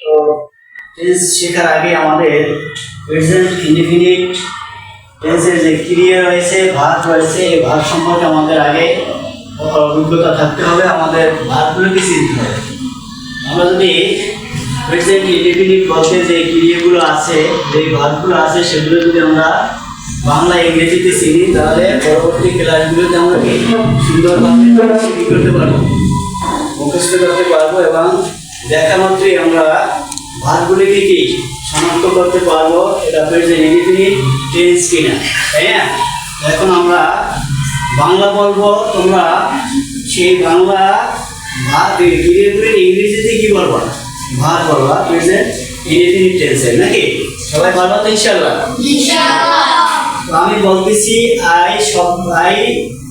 তো টেন্স শেখার আগে আমাদের প্রেজেন্ট ইনডিফিনিট টেন্সের যে ক্রিয়া রয়েছে, ভার্ব রয়েছে, এই ভার্ব সম্পর্কে আমাদের আগে অভিজ্ঞতা থাকতে হবে। আমাদের ভার্বগুলোকে চিনতে হবে। আমরা যদি প্রেজেন্ট ইনডিফিনিট বলতে যে ক্রিয়াগুলো আছে, যে ভার্বগুলো আছে, সেগুলো যদি আমরা বাংলা ইংরেজিতে চিনি, তাহলে পরবর্তী ক্লাসগুলোতে আমরা কি সুন্দরভাবে করতে পারবো, মুখস্থ করতে পারবো এবং দেখা মাত্রই আমরা ভার্বগুলিকে কি শনাক্ত করতে পারবো এটা প্রেজেন্ট ইনডিফিনিট টেন্স কিনা, তাই না? এখন আমরা বাংলা বলবো, তোমরা সেই বাংলা ক্রিয়াগুলির ইংরেজিতে কি বলবো? ভার্ব বলবা প্রেজেন্ট ইনডিফিনিট টেন্সে, নাকি? সবাই পারবা তো ইনশাআল্লাহ? ইনশাআল্লাহ। তো আমি বলতেছি আই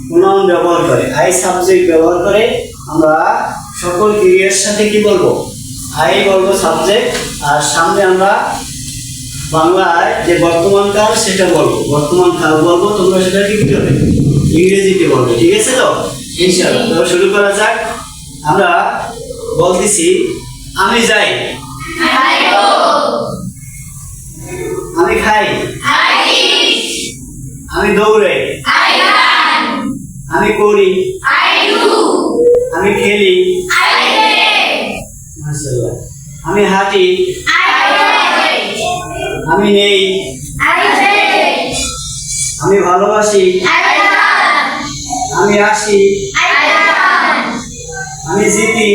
প্রোনাউন ব্যবহার করে, আই সাবজেক্ট ব্যবহার করে আমরা সকল ক্রিয়ার সাথে কি বলবো? আই বলবো সাবজেক্ট, আর সামনে আমরা বাংলায় যে বর্তমান কাল সেটা বলবো, বর্তমান কাল বলবো, তোমরা সেটা কি করবে? ইংরেজিতে বলবে, ঠিক আছে তো? ইনশাআল্লাহ। তো শুরু করা যাক। আমরা বলতেছি আমি যাই, আমি খাই, আমি দৌড়ে, আমি করি, আমি খেলি, মাশাআল্লাহ, আমি হাঁটি, আমি নেই, আমি ভালোবাসি, আমি আসি, আমি জিতি,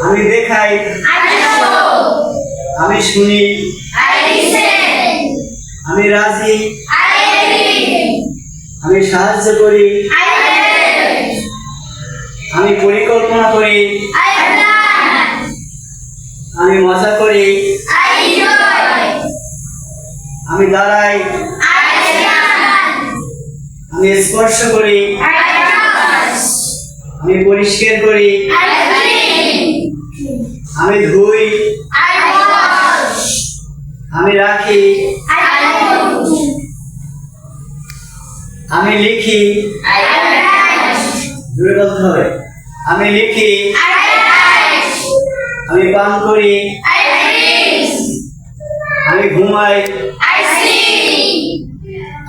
আমি দেখাই, আমি শুনি, আমি রাজি, আমি সাহায্য করি, আমি পরিকল্পনা করি, আমি মজা করি, আমি দাঁড়াই, আমি স্পর্শ করি, আমি পরিষ্কার করি, আমি ধুই, আমি রাখি, আমি লিখি, জোরে বলতে হবে, আমি লিখি, আমি পান করি, আমি ঘুমাই,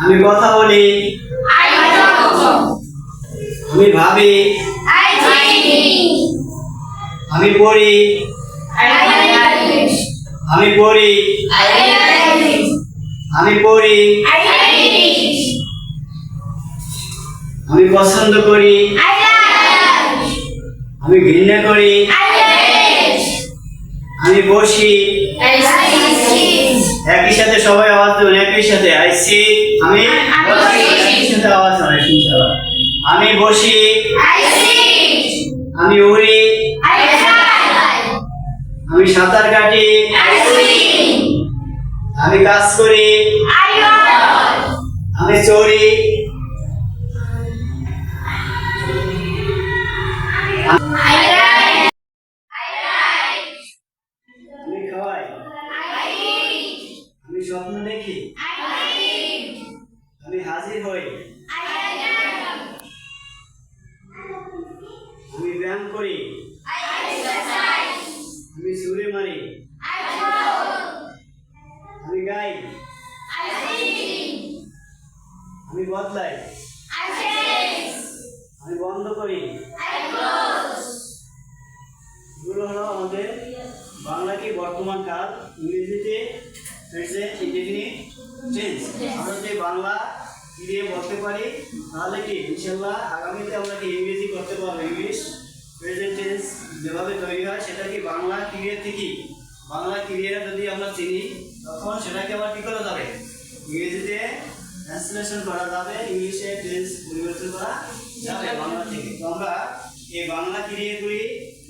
আমি কথা বলি, আমি ভাবি, আমি পড়ি, আমি পড়ি, আমি পড়ি, আমি পছন্দ করি, আমি ঘৃণা করি, আমি বসি, একই সাথে সবাই আওয়াজ দেবেন, একই সাথে আইসি, আমি একই সাথে আওয়াজ হয়, আমি বসি, আমি উড়ি, আমি সাঁতার কাটি, আমি কাজ করি, আমি চড়ি, আমি খাওয়াই, আমি স্বপ্ন দেখি, আমি হাজির হই, আমি ব্যায়াম করি, আমি সুরে মারি, আমি গাই, আমি বদলাই, আমি বন্ধ করি। এগুলো হলো আমাদের বাংলা কি বর্তমান কাল, ইংরেজিতে প্রেজেন্ট ইনডিফিনিট টেন্স। আমরা যদি বাংলা ক্রিয়া বলতে পারি তাহলে কি ইনশাআল্লাহ আগামীতে আমরা কি ইংরেজি করতে পারবো। ইংলিশ প্রেজেন্ট টেন্স যেভাবে তৈরি হয় সেটা কি বাংলা ক্রিয়া থেকে, বাংলা ক্রিয়া যদি আমরা চিনি তখন সেটাকে আবার কি করা যাবে, ইংরেজিতে ট্রান্সলেশন করা যাবে, ইংলিশে টেন্স পরিবর্তন করা যাবে বাংলা থেকে। তো আমরা এই বাংলা ক্রিয়াগুলি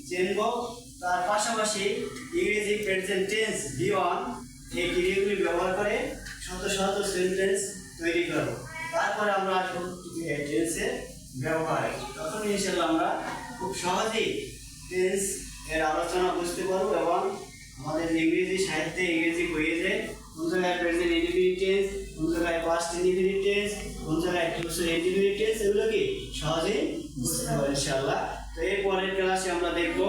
চিনব, তার পাশাপাশি ইংরেজি প্রেজেন্ট টেন্স V1 এই ক্রিয়াগুলি ব্যবহার করে শত শত সেন্টেন্স তৈরি করব। তারপরে আমরা আসব টেন্সের ব্যবহার, তখন ইনশাআল্লাহ আমরা খুব সহজেই টেন্স এর আলোচনা বুঝতে পারবো এবং আমাদের ইংরেজি সাহিত্যে ইংরেজি বইয়ে যে কোন জায়গায় প্রেজেন্ট ইনডিফিনিট টেন্স, কোন জায়গায় পাস্ট ইনডিফিনিট টেন্স, কোন জায়গায় ফিউচার ইনডিফিনিট টেন্স, এগুলো কি সহজেই বুঝতে পারবো ইনশাআল্লাহ। তো এর পরের ক্লাসে আমরা দেখব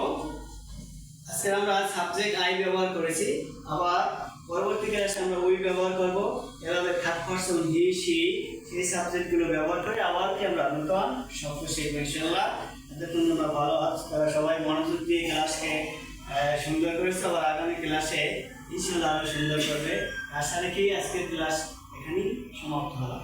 আজকে আমরা সাবজেক্ট আই ব্যবহার করেছি, আবার পরবর্তী ক্লাসে আমরা উই ব্যবহার করব। এভাবে থার্ড পারসন হি সি সেই সাবজেক্টগুলো ব্যবহার করে আবার কি আমরা নতুন শব্দ শিখবো ইনশাআল্লাহ। এতক্ষণ তোমরা ভালো তারা সবাই মনোযোগ দিয়ে ক্লাসকে সুন্দর করেছে, আবার আগামী ক্লাসে ইনশাআল্লাহ আরো সুন্দর করবে। আশা রাখি আজকের ক্লাস এখানেই সমাপ্ত হলো।